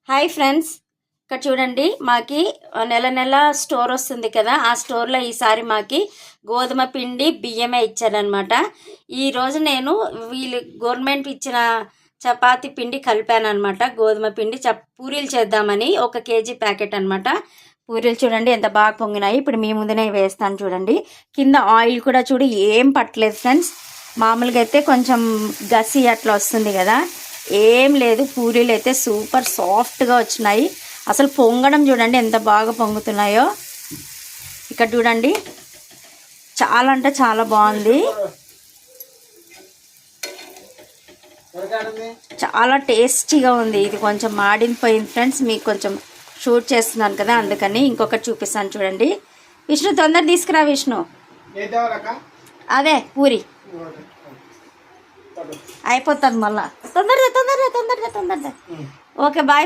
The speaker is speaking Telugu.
హాయ్ ఫ్రెండ్స్, ఇక్కడ చూడండి మాకి నెల నెల స్టోర్ వస్తుంది కదా. ఆ స్టోర్లో ఈసారి మాకి గోధుమ పిండి బియ్యమే ఇచ్చారనమాట. ఈరోజు నేను వీళ్ళు గవర్నమెంట్ ఇచ్చిన చపాతి పిండి కలిపాను అనమాట. గోధుమ పిండి పూరీలు చేద్దామని 1 కేజీ ప్యాకెట్ అనమాట. పూరీలు చూడండి ఎంత బాగా పొంగినాయి. ఇప్పుడు మీ ముందునే వేస్తాను చూడండి. కింద ఆయిల్ కూడా చూడు ఏం పట్టలేదు ఫ్రెండ్స్. మామూలుగా అయితే కొంచెం గసి అట్లా వస్తుంది కదా, ఏం లేదు. పూరీలు అయితే సూపర్ సాఫ్ట్గా వచ్చినాయి. అసలు పొంగడం చూడండి ఎంత బాగా పొంగుతున్నాయో. ఇక్కడ చూడండి చాలా అంటే చాలా బాగుంది, చాలా టేస్టీగా ఉంది. ఇది కొంచెం మాడిపోయింది ఫ్రెండ్స్, మీకు కొంచెం షూట్ చేస్తున్నాను కదా అందుకని. ఇంకొకటి చూపిస్తాను చూడండి. విష్ణు తొందర తీసుకురా విష్ణు. అదే పూరి అయిపోతుంది మళ్ళా. తొందరగా. Okay bye.